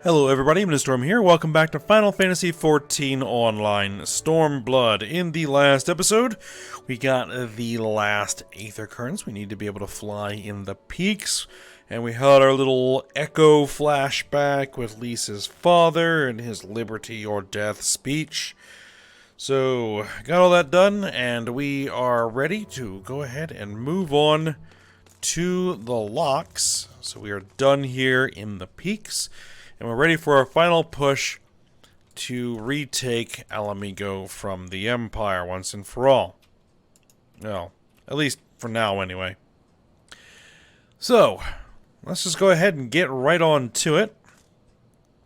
Hello everybody, I'm Storm here. Welcome back to Final Fantasy XIV Online Stormblood. In the last episode, we got the last Aether Currents. We need to be able to fly in the peaks. And we had our little echo flashback with Lisa's father and his liberty or death speech. So, got all that done, and we are ready to go ahead and move on to the Lochs. So we are done here in the peaks. And we're ready for our final push to retake Ala Mhigo from the Empire once and for all. Well, at least for now anyway. So, let's just go ahead and get right on to it.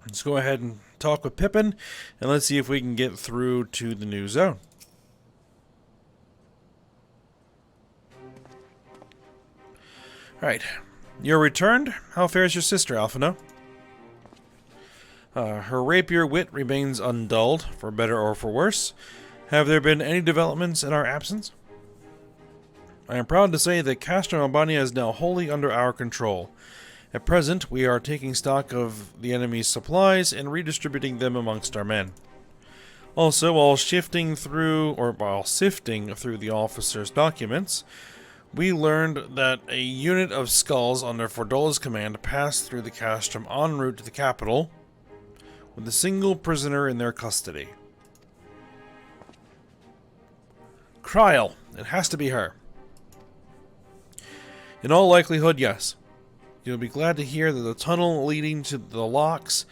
Let's go ahead and talk with Pippin, and let's see if we can get through to the new zone. Alright, you're returned. How fares your sister, Alphino? Her rapier wit remains undulled, for better or for worse. Have there been any developments in our absence? I am proud to say that Castro Albania is now wholly under our control. At present, we are taking stock of the enemy's supplies and redistributing them amongst our men. Also, while sifting through the officer's documents, we learned that a unit of skulls under Fordola's command passed through the castrum en route to the capital, with a single prisoner in their custody. Kryl. It has to be her. In all likelihood, yes. You'll be glad to hear that the tunnel leading to the Lochs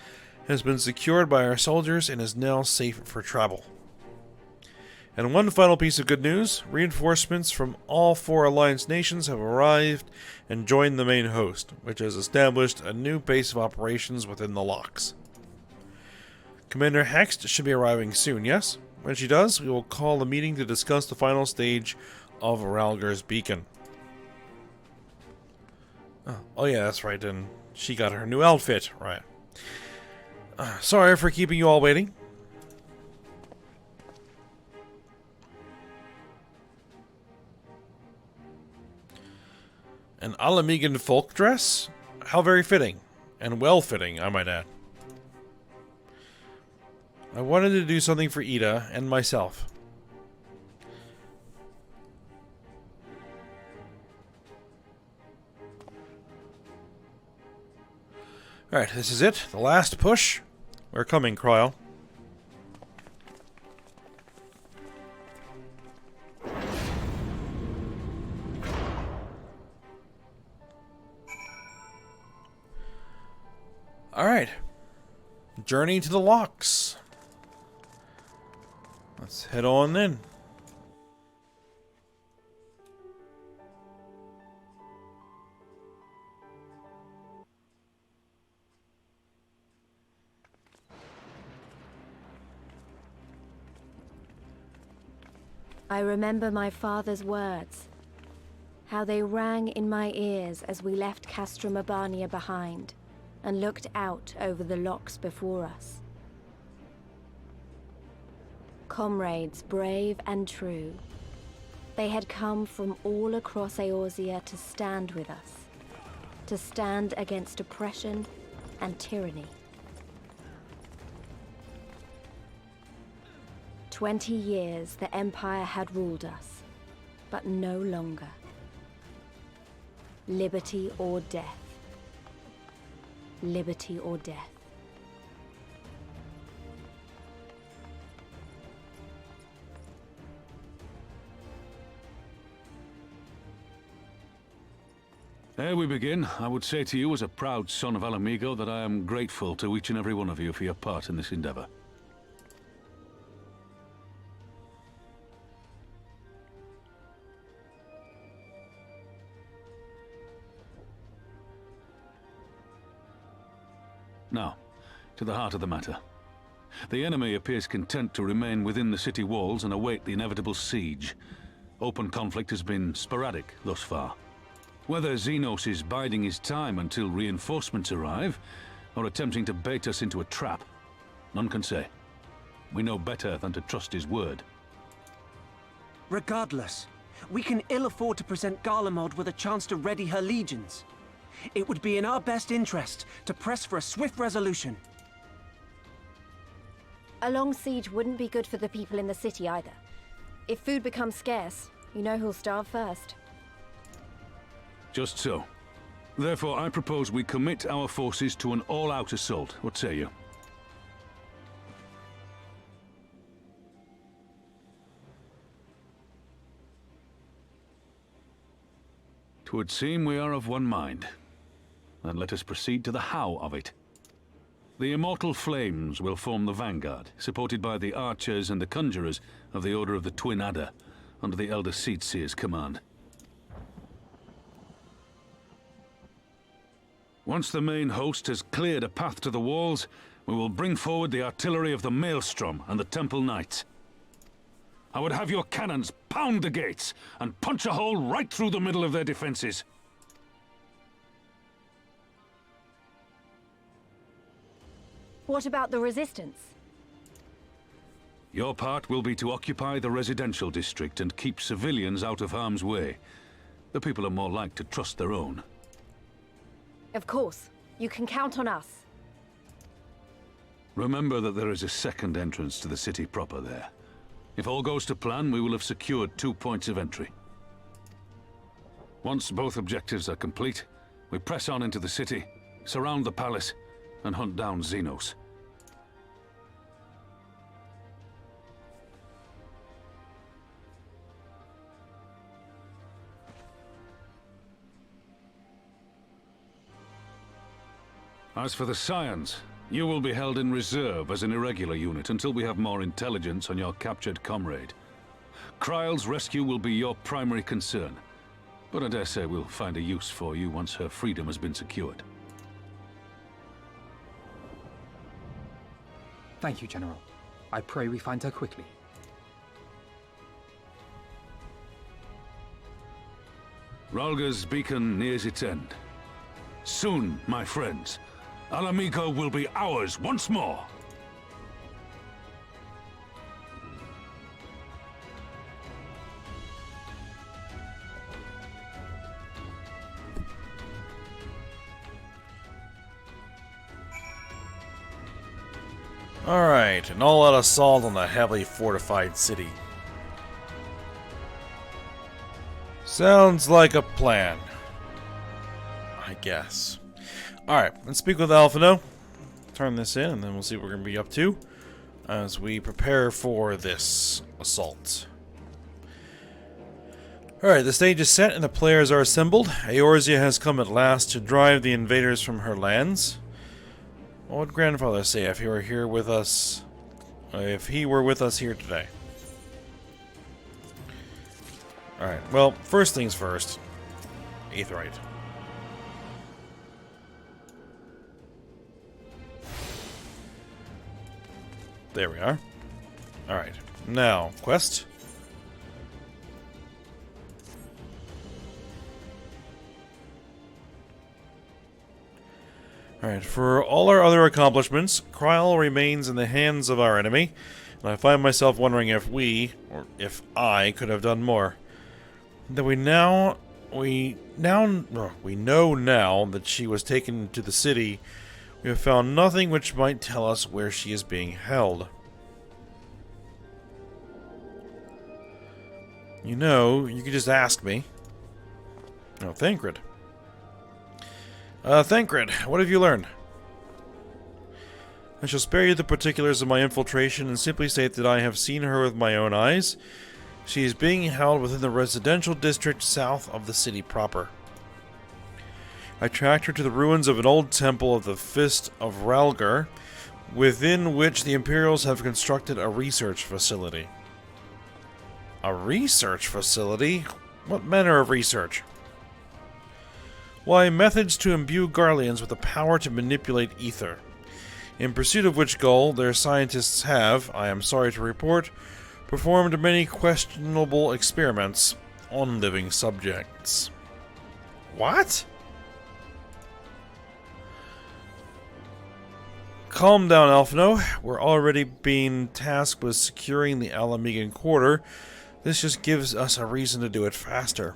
has been secured by our soldiers and is now safe for travel. And one final piece of good news, reinforcements from all 4 Alliance nations have arrived and joined the main host, which has established a new base of operations within the Lochs. Commander Hext should be arriving soon, yes? When she does, we will call a meeting to discuss the final stage of Ralger's Beacon. Oh yeah, that's right, and she got her new outfit, right. Sorry for keeping you all waiting. An Ala Mhigan folk dress? How very fitting. And well-fitting, I might add. I wanted to do something for Ida and myself. Alright, this is it. The last push. We're coming, Kryl. Alright. Journey to the Lochs. Let's head on then. I remember my father's words, how they rang in my ears as we left Castrum Albania behind and looked out over the Lochs before us. Comrades brave and true, they had come from all across Eorzea to stand with us, to stand against oppression and tyranny. 20 years the Empire had ruled us, but no longer. Liberty or death. Liberty or death. Ere we begin, I would say to you as a proud son of Ala Mhigo that I am grateful to each and every one of you for your part in this endeavor. Now, to the heart of the matter. The enemy appears content to remain within the city walls and await the inevitable siege. Open conflict has been sporadic thus far. Whether Xenos is biding his time until reinforcements arrive, or attempting to bait us into a trap, none can say. We know better than to trust his word. Regardless, we can ill afford to present Garlemald with a chance to ready her legions. It would be in our best interest to press for a swift resolution. A long siege wouldn't be good for the people in the city either. If food becomes scarce, you know who'll starve first. Just so. Therefore, I propose we commit our forces to an all-out assault. What say you? 'Twould seem we are of one mind. Then let us proceed to the how of it. The immortal flames will form the vanguard, supported by the archers and the conjurers of the Order of the Twin Adder, under the Elder Seedseer's command. Once the main host has cleared a path to the walls, we will bring forward the artillery of the Maelstrom and the Temple Knights. I would have your cannons pound the gates and punch a hole right through the middle of their defenses. What about the resistance? Your part will be to occupy the residential district and keep civilians out of harm's way. The people are more like to trust their own. Of course. You can count on us. Remember that there is a second entrance to the city proper there. If all goes to plan, we will have secured 2 points of entry. Once both objectives are complete, we press on into the city, surround the palace, and hunt down Xenos. As for the Scions, you will be held in reserve as an irregular unit until we have more intelligence on your captured comrade. Kryle's rescue will be your primary concern, but I dare say we'll find a use for you once her freedom has been secured. Thank you, General. I pray we find her quickly. Rhalga's beacon nears its end. Soon, my friends, Alamigo will be ours once more! Alright, an all-out assault on the heavily fortified city. Sounds like a plan. I guess. Alright, let's speak with Alphino. Turn this in, and then we'll see what we're going to be up to as we prepare for this assault. Alright, the stage is set and the players are assembled. Eorzea has come at last to drive the invaders from her lands. What would Grandfather say if he were here with us? If he were with us here today? Alright, well, first things first. Aetheryte. There we are. Alright, now, quest. Alright, for all our other accomplishments, Kryle remains in the hands of our enemy, and I find myself wondering if we, or if I, could have done more. That we know now that she was taken to the city. We have found nothing which might tell us where she is being held. You know, you could just ask me. Oh, Thancred. Thancred, what have you learned? I shall spare you the particulars of my infiltration and simply state that I have seen her with my own eyes. She is being held within the residential district south of the city proper. I tracked her to the ruins of an old temple of the Fist of Rhalgar, within which the Imperials have constructed a research facility. A research facility? What manner of research? Why, methods to imbue Garleans with the power to manipulate ether. In pursuit of which goal, their scientists have, I am sorry to report, performed many questionable experiments on living subjects. What? Calm down, Alphino. We're already being tasked with securing the Alamigan Quarter. This just gives us a reason to do it faster.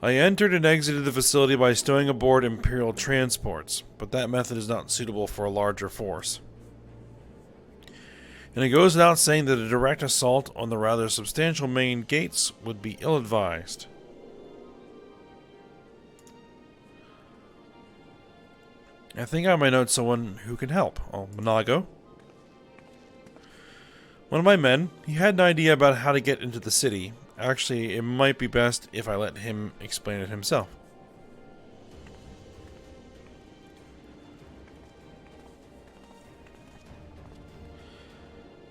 I entered and exited the facility by stowing aboard Imperial transports, but that method is not suitable for a larger force. and it goes without saying that a direct assault on the rather substantial main gates would be ill-advised. I think I might know someone who can help. Oh, Monago. One of my men, he had an idea about how to get into the city. Actually, it might be best if I let him explain it himself.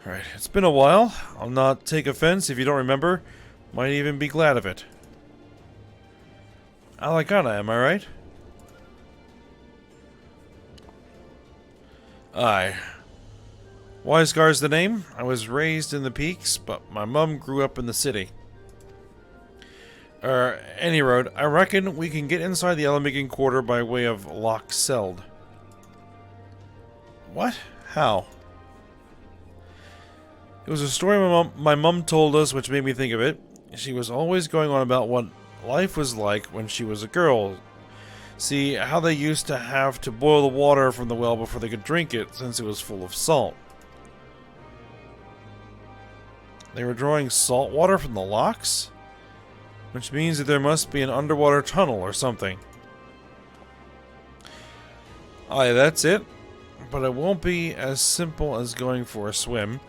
Alright, it's been a while. I'll not take offense if you don't remember. Might even be glad of it. Alicana, am I right? Aye. Wisegar's the name. I was raised in the peaks, but my mum grew up in the city. Any road, I reckon we can get inside the Elamigan quarter by way of Lochs. What? How? It was a story my mum told us which made me think of it. She was always going on about what life was like when she was a girl. See, how they used to have to boil the water from the well before they could drink it, since it was full of salt. They were drawing salt water from the Lochs? Which means that there must be an underwater tunnel or something. Aye, that's it. But it won't be as simple as going for a swim.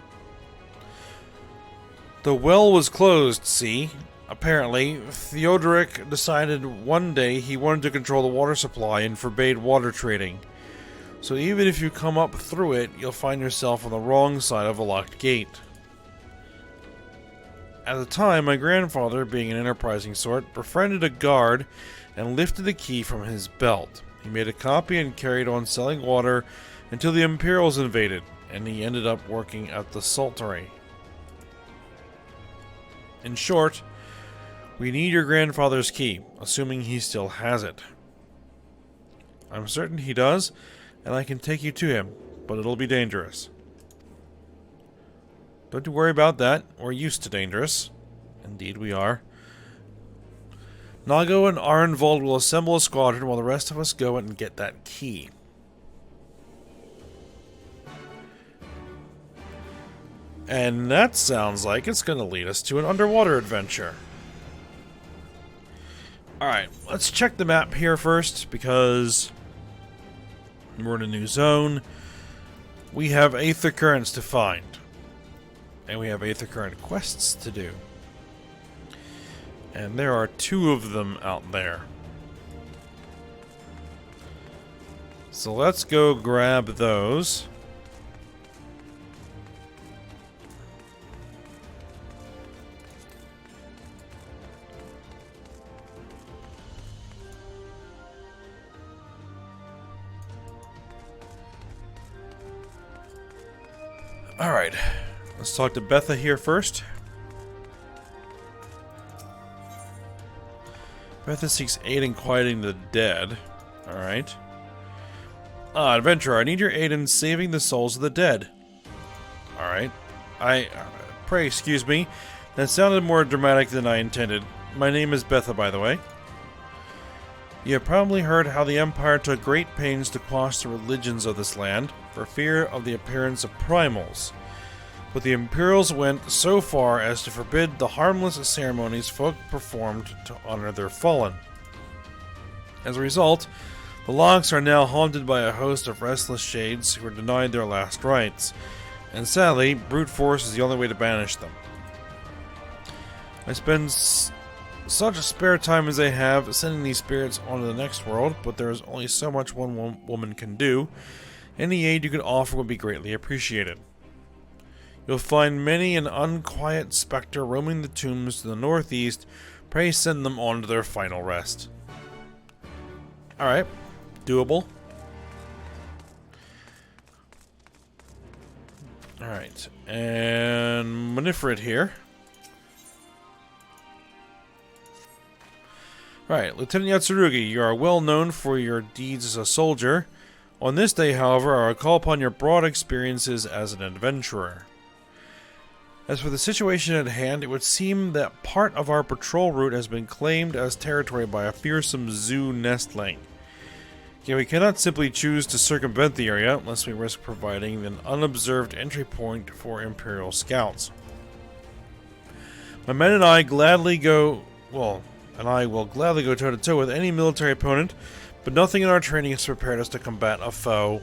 The well was closed, see? Apparently, Theodoric decided one day he wanted to control the water supply and forbade water trading. So even if you come up through it, you'll find yourself on the wrong side of a locked gate. At the time, my grandfather, being an enterprising sort, befriended a guard and lifted the key from his belt. He made a copy and carried on selling water until the Imperials invaded, and he ended up working at the Saltery. In short, we need your grandfather's key, assuming he still has it. I'm certain he does, and I can take you to him, but it'll be dangerous. Don't you worry about that. We're used to dangerous. Indeed we are. Nago and Arenvold will assemble a squadron while the rest of us go and get that key. And that sounds like it's going to lead us to an underwater adventure. Alright, let's check the map here first, because we're in a new zone. We have Aether Currents to find. And we have Aether Current quests to do. And there are 2 of them out there. So let's go grab those. Alright, let's talk to Betha here first. Betha seeks aid in quieting the dead. Alright. Adventurer, I need your aid in saving the souls of the dead. Alright. Pray excuse me. That sounded more dramatic than I intended. My name is Betha, by the way. You have probably heard how the Empire took great pains to quash the religions of this land, for fear of the appearance of primals. But the Imperials went so far as to forbid the harmless ceremonies folk performed to honor their fallen. As a result, the Lochs are now haunted by a host of restless shades who are denied their last rites, and sadly, brute force is the only way to banish them. I spend such spare time as I have sending these spirits onto the next world, but there is only so much one woman can do. Any aid you could offer would be greatly appreciated. You'll find many an unquiet spectre roaming the tombs to the northeast. Pray send them on to their final rest. Alright, doable. Alright, and Manifred here. Right, Lieutenant Yatsurugi, you are well known for your deeds as a soldier. On this day, however, I will call upon your broad experiences as an adventurer. As for the situation at hand, it would seem that part of our patrol route has been claimed as territory by a fearsome zoo nestling. Yeah, we cannot simply choose to circumvent the area unless we risk providing an unobserved entry point for Imperial scouts. My men and I gladly go... well, and I will gladly go toe-to-toe with any military opponent, but nothing in our training has prepared us to combat a foe...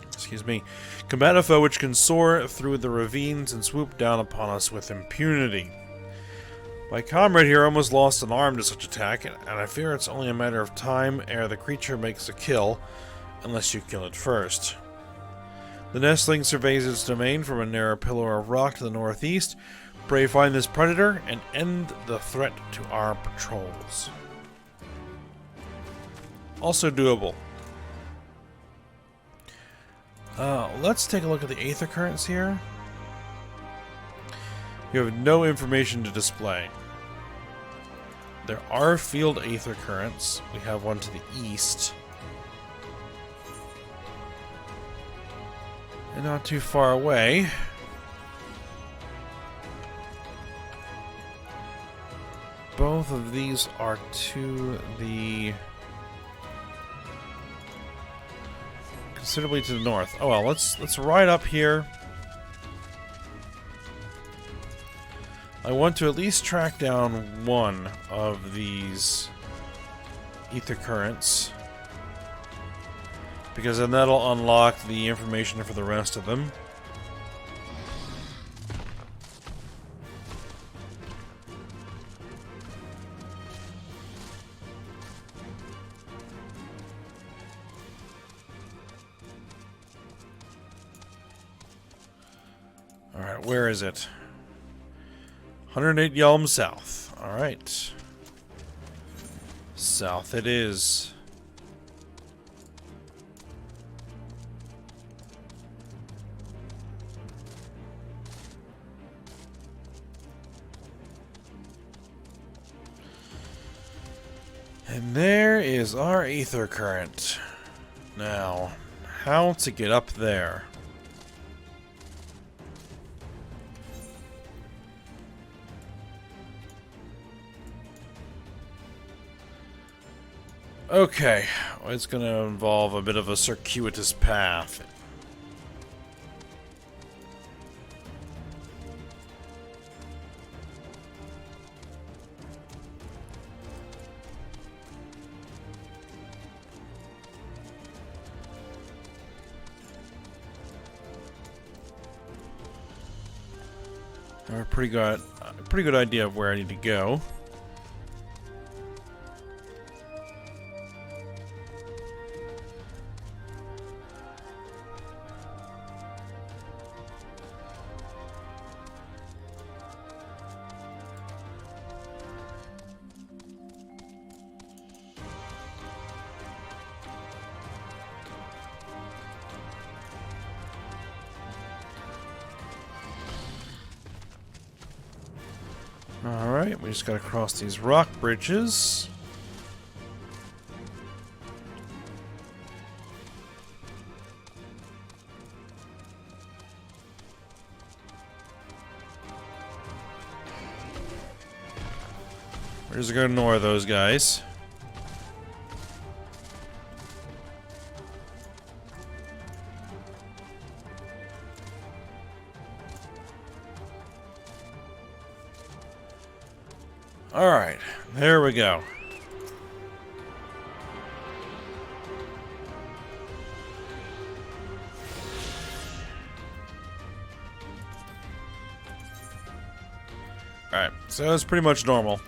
excuse me. Combat a foe which can soar through the ravines and swoop down upon us with impunity. My comrade here almost lost an arm to such attack, and I fear it's only a matter of time ere the creature makes a kill, unless you kill it first. The nestling surveys its domain from a narrow pillar of rock to the northeast. Pray find this predator and end the threat to our patrols. Also doable. Let's take a look at the Aether Currents here. You have no information to display. There are field Aether Currents. We have one to the east. And not too far away. Both of these are to the... considerably to the north. Oh well, let's ride up here. I want to at least track down one of these Aether Currents, because then that'll unlock the information for the rest of them. Alright, where is it? 108 Yalm south. Alright. South it is. And there is our Aether Current. Now, how to get up there? Okay, well, it's going to involve a bit of a circuitous path. I have a pretty good idea of where I need to go. Alright, we just gotta cross these rock bridges. We're just gonna ignore those guys. Alright, there we go. Alright, so it's pretty much normal.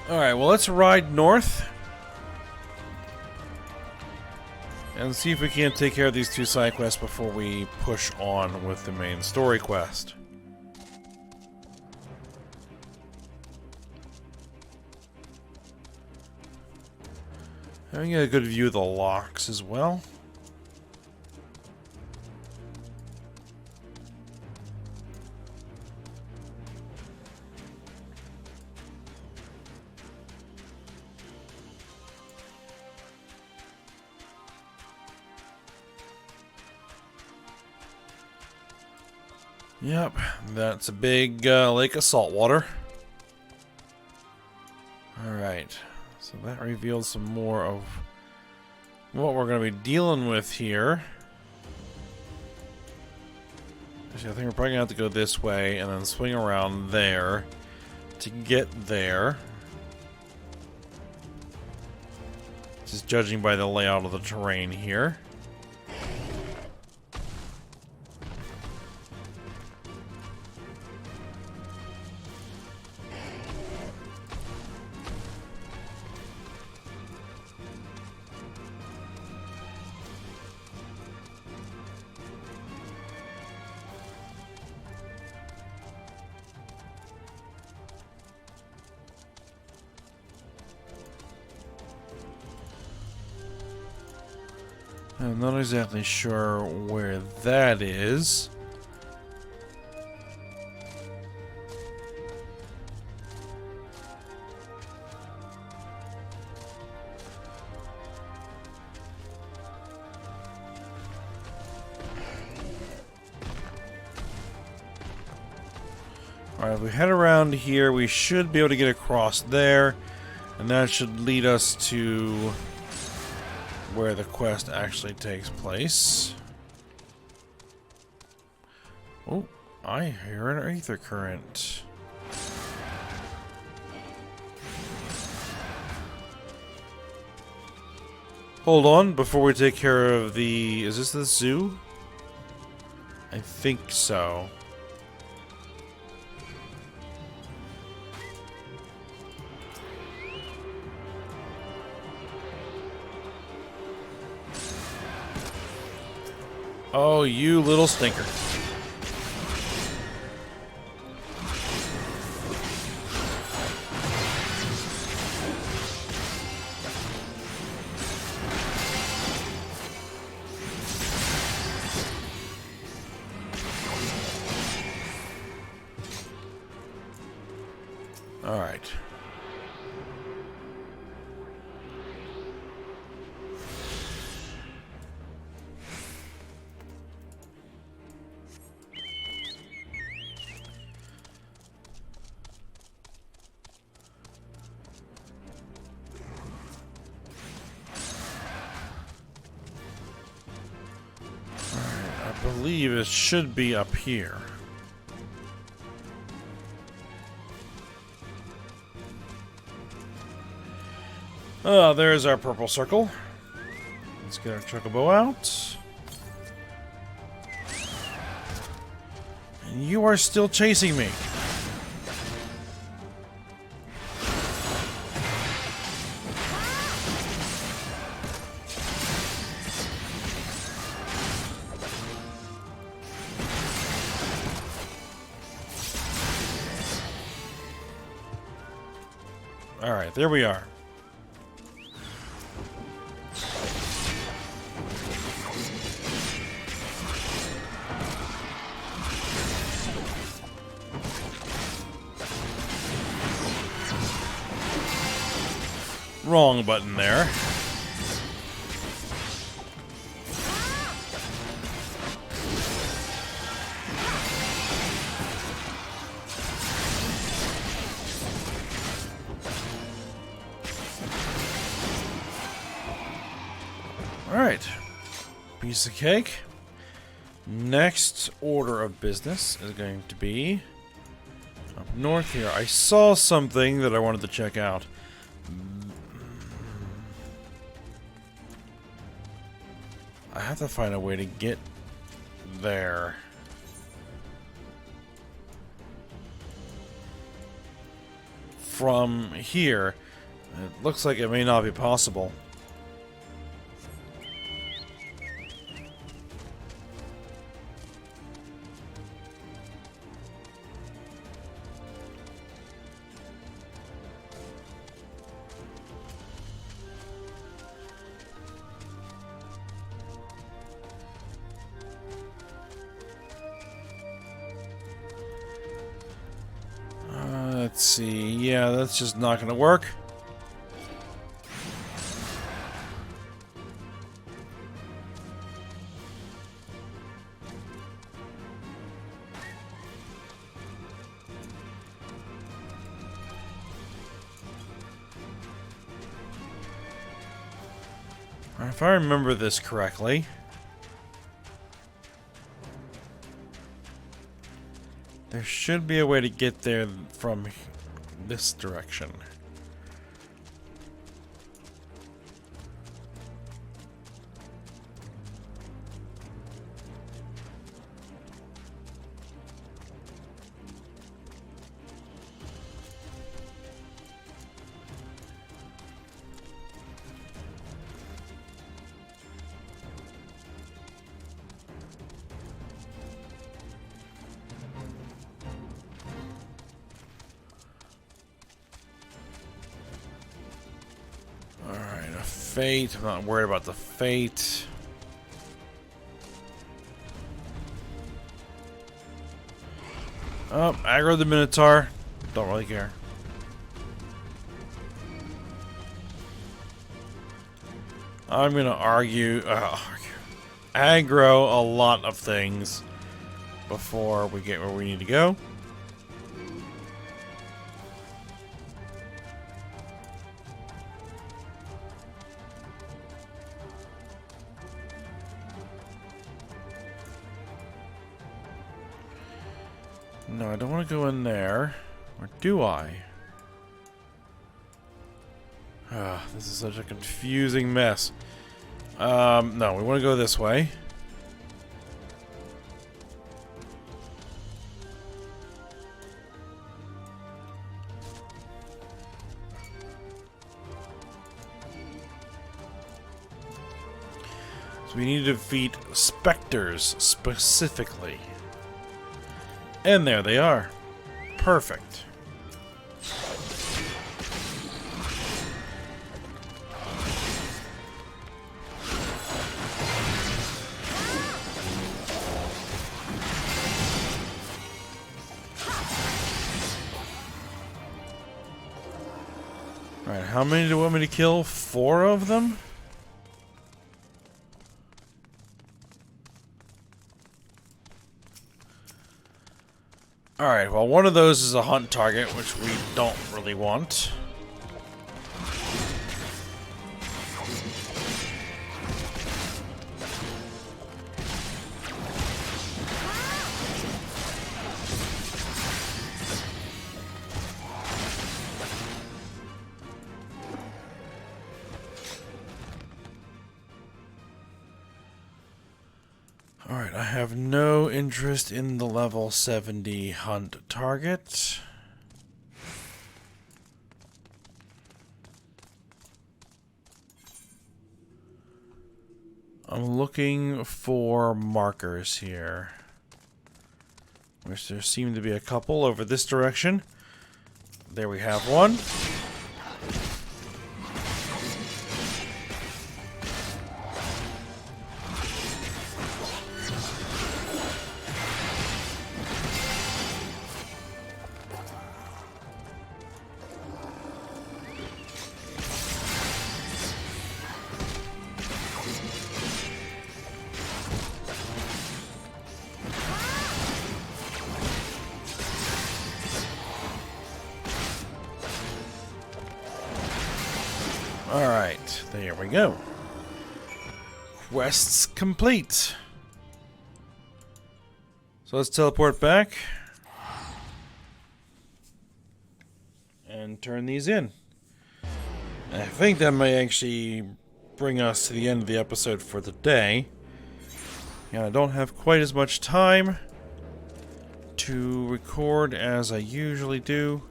Alright, well let's ride north. And see if we can't take care of these two side quests before we push on with the main story quest. Having a good view of the Lochs as well. Yep, that's a big lake of salt water. Alright, So that reveals some more of what we're going to be dealing with here. Actually, I think we're probably going to have to go this way and then swing around there to get there. Just judging by the layout of the terrain here. I'm not exactly sure where that is. Alright, if we head around here, we should be able to get across there, and that should lead us to where the quest actually takes place. Oh, I hear an aether current. Hold on, before we take care of the... Is this the zoo? I think so. Oh, you little stinker. All right. I believe it should be up here. Oh, there's our purple circle. Let's get our chocobo out. And you are still chasing me. Alright, there we are. Wrong button there. Alright. Piece of cake. Next order of business is going to be up north here. I saw something that I wanted to check out. I have to find a way to get there. From here, it looks like it may not be possible. Let's see. Yeah, that's just not going to work. If I remember this correctly, there should be a way to get there from this direction. Fate. I'm not worried about the fate. Oh, aggro the Minotaur. Don't really care. I'm gonna aggro a lot of things before we get where we need to go. No, I don't want to go in there. Or do I? This is such a confusing mess. No, we want to go this way. So we need to defeat specters specifically. And there they are. Perfect. Alright, how many do you want me to kill? 4 of them? Alright, well, one of those is a hunt target, which we don't really want. Alright, I have no interest in the level 70 hunt target. I'm looking for markers here. Which there seem to be a couple over this direction. There we have one. Alright, there we go. Quests complete. So let's teleport back. And turn these in. I think that may actually bring us to the end of the episode for the day. And I don't have quite as much time to record as I usually do.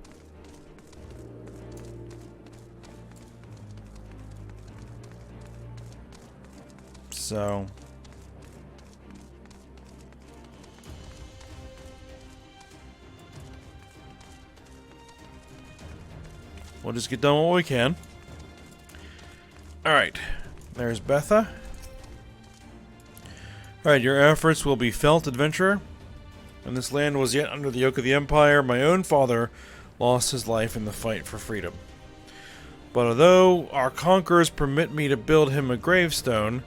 So we'll just get done what we can. Alright, there's Betha. Alright, your efforts will be felt, adventurer. When this land was yet under the yoke of the Empire, my own father lost his life in the fight for freedom. But although our conquerors permit me to build him a gravestone,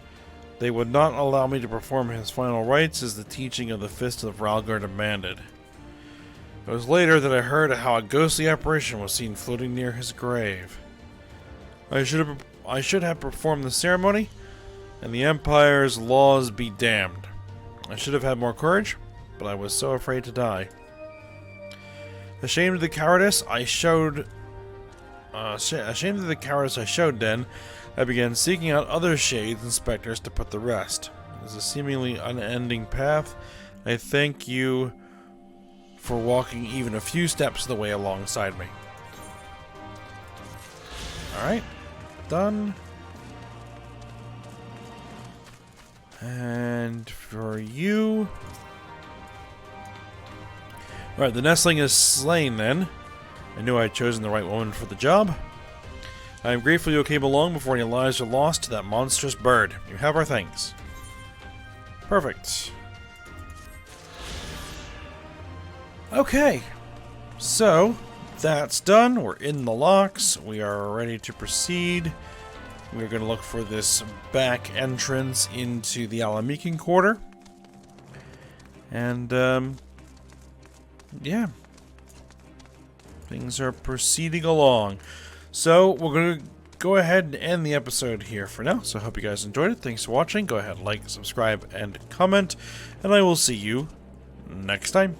they would not allow me to perform his final rites as the teaching of the Fist of Rhalgr demanded. It was later that I heard how a ghostly apparition was seen floating near his grave. I should have performed the ceremony, And the Empire's laws be damned. I should have had more courage, but I was so afraid to die. Ashamed of the cowardice I showed... ashamed of the cowardice I showed then, I began seeking out other shades and specters to put to rest. It is a seemingly unending path. I thank you for walking even a few steps of the way alongside me. Alright. Done. And for you... Alright, the nestling is slain then. I knew I had chosen the right woman for the job. I am grateful you came along before any lives were lost to that monstrous bird. You have our thanks. Perfect. Okay. So, that's done. We're in the Lochs. We are ready to proceed. We're going to look for this back entrance into the Alamican Quarter. And, yeah. Things are proceeding along. So, we're going to go ahead and end the episode here for now. So, I hope you guys enjoyed it. Thanks for watching. Go ahead, like, subscribe, and comment. And I will see you next time.